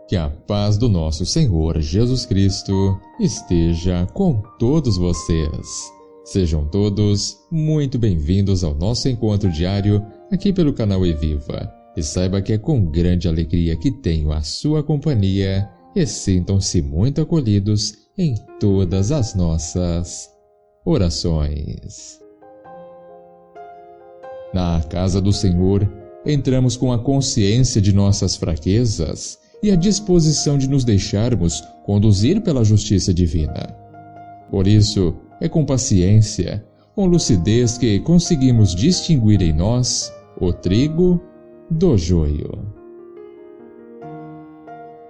Que a paz do nosso Senhor Jesus Cristo esteja com todos vocês. Sejam todos muito bem-vindos ao nosso encontro diário aqui pelo canal Eviva. E saiba que é com grande alegria que tenho a sua companhia e sintam-se muito acolhidos em todas as nossas orações. Na casa do Senhor, entramos com a consciência de nossas fraquezas e a disposição de nos deixarmos conduzir pela justiça divina. Por isso, é com paciência, com lucidez que conseguimos distinguir em nós o trigo do joio.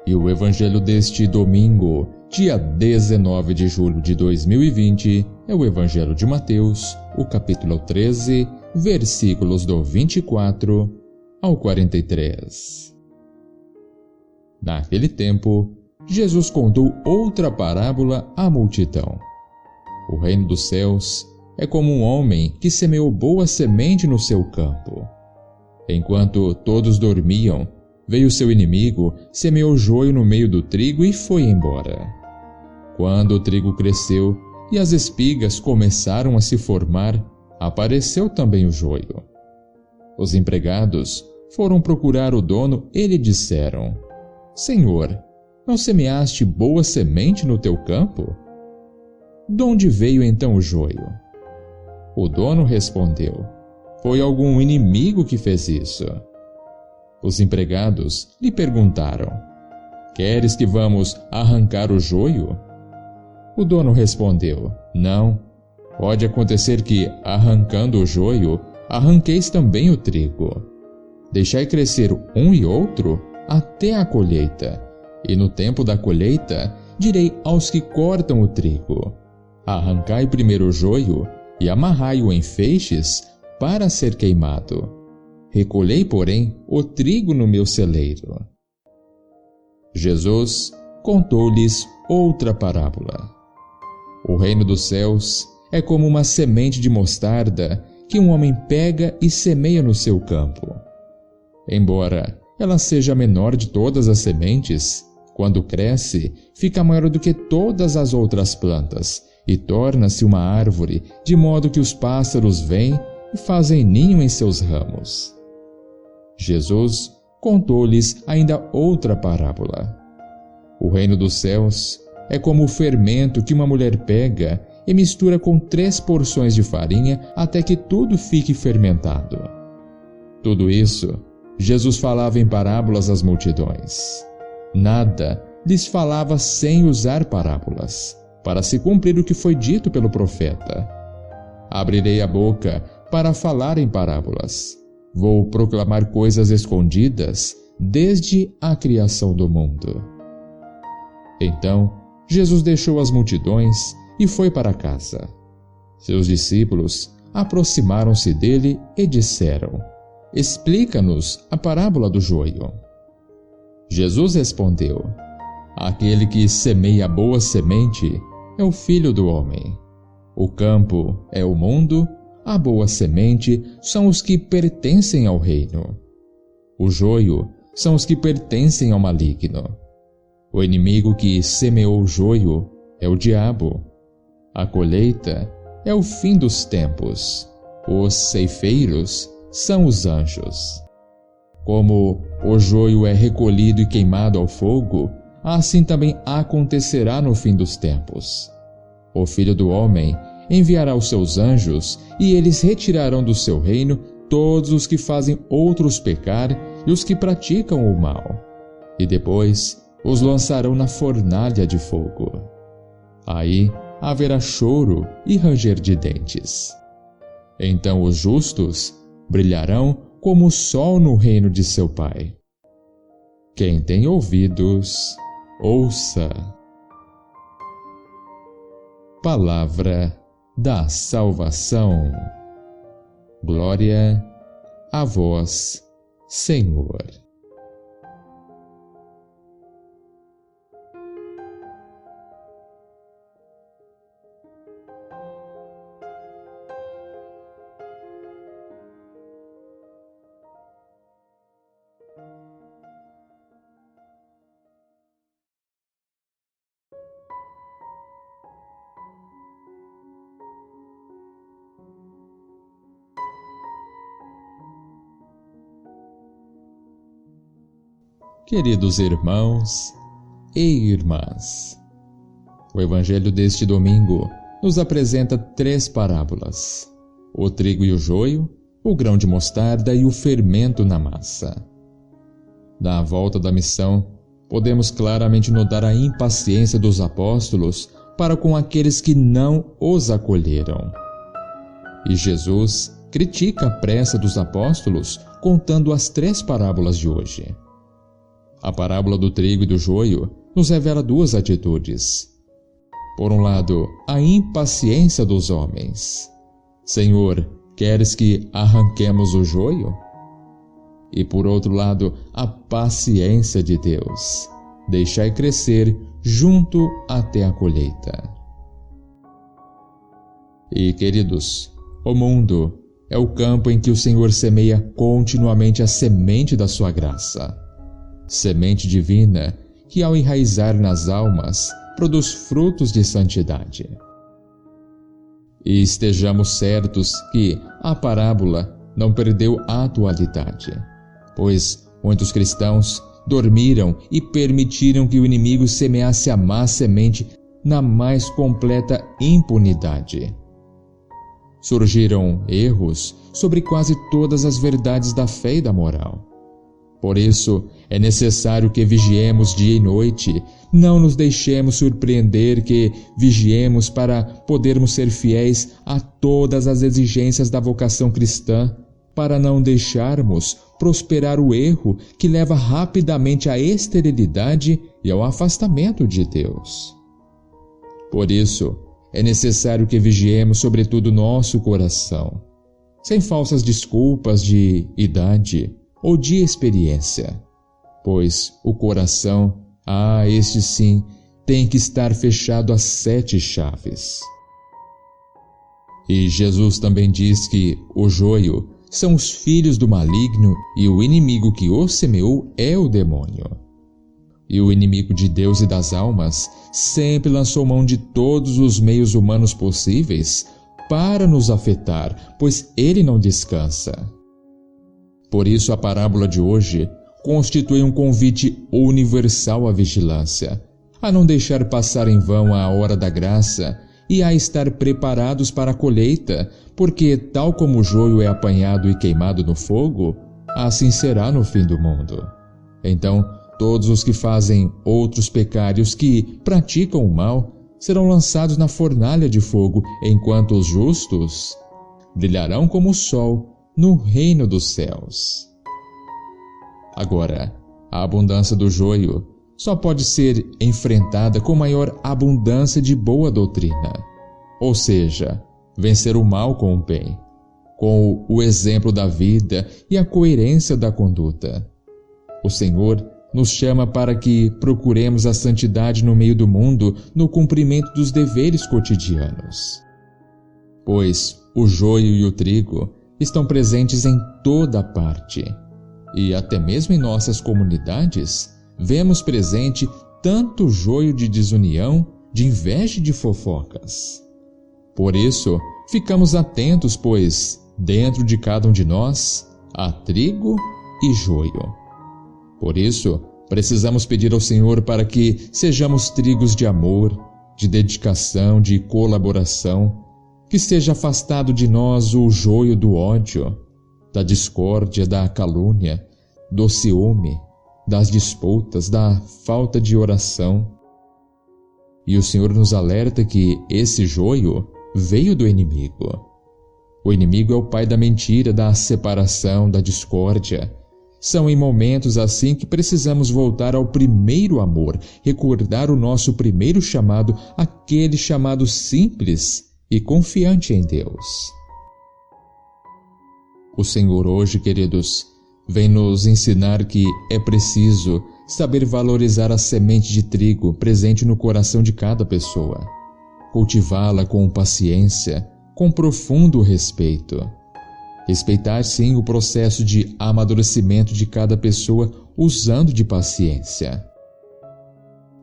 E o evangelho deste domingo, dia 19 de julho de 2020, é o evangelho de Mateus, o capítulo 13, versículos do 24 ao 43. Naquele tempo, Jesus contou outra parábola à multidão. O reino dos céus é como um homem que semeou boa semente no seu campo. Enquanto todos dormiam, veio seu inimigo, semeou joio no meio do trigo e foi embora. Quando o trigo cresceu e as espigas começaram a se formar, apareceu também o joio. Os empregados foram procurar o dono e lhe disseram: Senhor, não semeaste boa semente no teu campo? De onde veio então o joio? O dono respondeu: Foi algum inimigo que fez isso. Os empregados lhe perguntaram: Queres que vamos arrancar o joio? O dono respondeu: Não. Pode acontecer que, arrancando o joio, arranqueis também o trigo. Deixai crescer um e outro até a colheita, e no tempo da colheita direi aos que cortam o trigo: Arrancai primeiro o joio e amarrai-o em feixes para ser queimado. Recolhei, porém, o trigo no meu celeiro. Jesus contou-lhes outra parábola. O reino dos céus é como uma semente de mostarda que um homem pega e semeia no seu campo. Embora ela seja a menor de todas as sementes, quando cresce, fica maior do que todas as outras plantas e torna-se uma árvore, de modo que os pássaros vêm e fazem ninho em seus ramos. Jesus contou-lhes ainda outra parábola. O reino dos céus é como o fermento que uma mulher pega e mistura com 3 porções de farinha até que tudo fique fermentado. Tudo isso Jesus falava em parábolas às multidões. Nada lhes falava sem usar parábolas, para se cumprir o que foi dito pelo profeta. Abrirei a boca para falar em parábolas. Vou proclamar coisas escondidas desde a criação do mundo. Então, Jesus deixou as multidões e foi para casa. Seus discípulos aproximaram-se dele e disseram: Explica-nos a parábola do joio. Jesus respondeu: Aquele que semeia boa semente é o Filho do Homem. O campo é o mundo, a boa semente são os que pertencem ao reino. O joio são os que pertencem ao maligno. O inimigo que semeou o joio é o diabo. A colheita é o fim dos tempos. Os ceifeiros são os anjos. Como o joio é recolhido e queimado ao fogo, assim também acontecerá no fim dos tempos. O Filho do Homem enviará os seus anjos e eles retirarão do seu reino todos os que fazem outros pecar e os que praticam o mal. E depois os lançarão na fornalha de fogo. Aí haverá choro e ranger de dentes. Então os justos brilharão como o sol no reino de seu Pai. Quem tem ouvidos, ouça. Palavra da salvação. Glória a vós, Senhor. Queridos irmãos e irmãs, o Evangelho deste domingo nos apresenta 3 parábolas: o trigo e o joio, o grão de mostarda e o fermento na massa. Na volta da missão, podemos claramente notar a impaciência dos apóstolos para com aqueles que não os acolheram. E Jesus critica a pressa dos apóstolos contando as 3 parábolas de hoje. A parábola do trigo e do joio nos revela 2 atitudes. Por um lado, a impaciência dos homens. Senhor, queres que arranquemos o joio? E por outro lado, a paciência de Deus. Deixai crescer junto até a colheita. E, queridos, o mundo é o campo em que o Senhor semeia continuamente a semente da sua graça. Semente divina que, ao enraizar nas almas, produz frutos de santidade. E estejamos certos que a parábola não perdeu a atualidade, pois muitos cristãos dormiram e permitiram que o inimigo semeasse a má semente na mais completa impunidade. Surgiram erros sobre quase todas as verdades da fé e da moral. Por isso, é necessário que vigiemos dia e noite, não nos deixemos surpreender, que vigiemos para podermos ser fiéis a todas as exigências da vocação cristã, para não deixarmos prosperar o erro que leva rapidamente à esterilidade e ao afastamento de Deus. Por isso, é necessário que vigiemos sobretudo nosso coração, sem falsas desculpas de idade ou de experiência, pois o coração, este sim, tem que estar fechado às 7 chaves. E Jesus também diz que o joio são os filhos do maligno e o inimigo que o semeou é o demônio. E o inimigo de Deus e das almas sempre lançou mão de todos os meios humanos possíveis para nos afetar, pois ele não descansa. Por isso, a parábola de hoje constitui um convite universal à vigilância, a não deixar passar em vão a hora da graça e a estar preparados para a colheita, porque, tal como o joio é apanhado e queimado no fogo, assim será no fim do mundo. Então, todos os que fazem outros pecados, que praticam o mal, serão lançados na fornalha de fogo, enquanto os justos brilharão como o sol no reino dos céus. Agora, a abundância do joio só pode ser enfrentada com maior abundância de boa doutrina, ou seja, vencer o mal com o bem, com o exemplo da vida e a coerência da conduta. O Senhor nos chama para que procuremos a santidade no meio do mundo, no cumprimento dos deveres cotidianos. Pois o joio e o trigo estão presentes em toda parte, e até mesmo em nossas comunidades vemos presente tanto joio de desunião, de inveja e de fofocas. Por isso, ficamos atentos, pois dentro de cada um de nós há trigo e joio. Por isso, precisamos pedir ao Senhor para que sejamos trigos de amor, de dedicação, de colaboração, que seja afastado de nós o joio do ódio, da discórdia, da calúnia, do ciúme, das disputas, da falta de oração. E o Senhor nos alerta que esse joio veio do inimigo. O inimigo é o pai da mentira, da separação, da discórdia. São em momentos assim que precisamos voltar ao primeiro amor, recordar o nosso primeiro chamado, aquele chamado simples e confiante em Deus. O Senhor hoje, queridos, vem nos ensinar que é preciso saber valorizar a semente de trigo presente no coração de cada pessoa, cultivá-la com paciência, com profundo respeito. Respeitar, sim, o processo de amadurecimento de cada pessoa usando de paciência.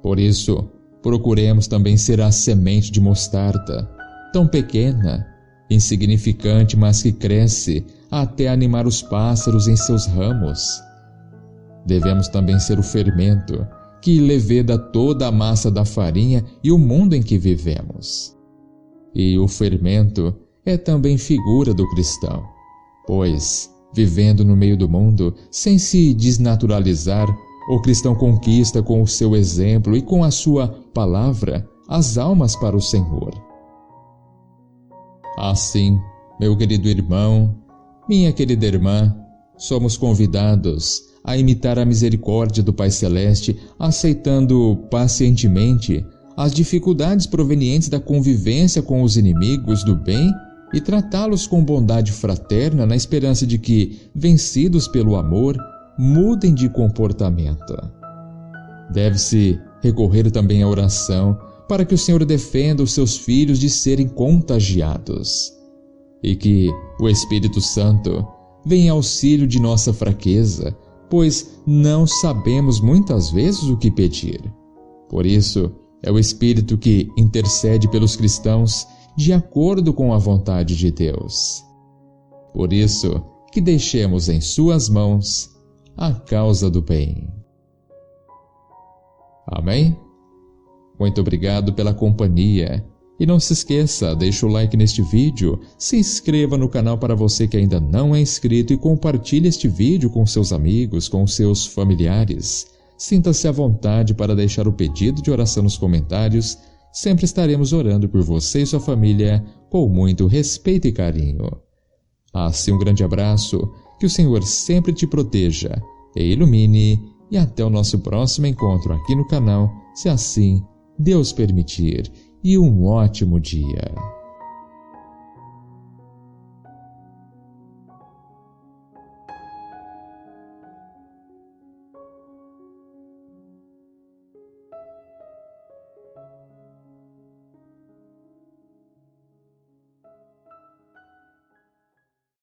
Por isso, procuremos também ser a semente de mostarda, tão pequena, insignificante, mas que cresce até animar os pássaros em seus ramos. devemos também ser o fermento que leveda toda a massa da farinha e o mundo em que vivemos. E o fermento é também figura do cristão, pois, vivendo no meio do mundo, sem se desnaturalizar, o cristão conquista com o seu exemplo e com a sua palavra as almas para o Senhor. Assim, meu querido irmão, minha querida irmã, somos convidados a imitar a misericórdia do Pai Celeste, aceitando pacientemente as dificuldades provenientes da convivência com os inimigos do bem e tratá-los com bondade fraterna na esperança de que, vencidos pelo amor, mudem de comportamento. Deve-se recorrer também à oração para que o Senhor defenda os seus filhos de serem contagiados e que o Espírito Santo venha em auxílio de nossa fraqueza, pois não sabemos muitas vezes o que pedir. Por isso, é o Espírito que intercede pelos cristãos de acordo com a vontade de Deus. Por isso, que deixemos em suas mãos a causa do bem. Amém? Muito obrigado pela companhia. E não se esqueça, deixa o like neste vídeo, se inscreva no canal para você que ainda não é inscrito e compartilhe este vídeo com seus amigos, com seus familiares. Sinta-se à vontade para deixar o pedido de oração nos comentários. Sempre estaremos orando por você e sua família com muito respeito e carinho. Assim, um grande abraço, que o Senhor sempre te proteja e ilumine, e até o nosso próximo encontro aqui no canal, se assim Deus permitir, e um ótimo dia.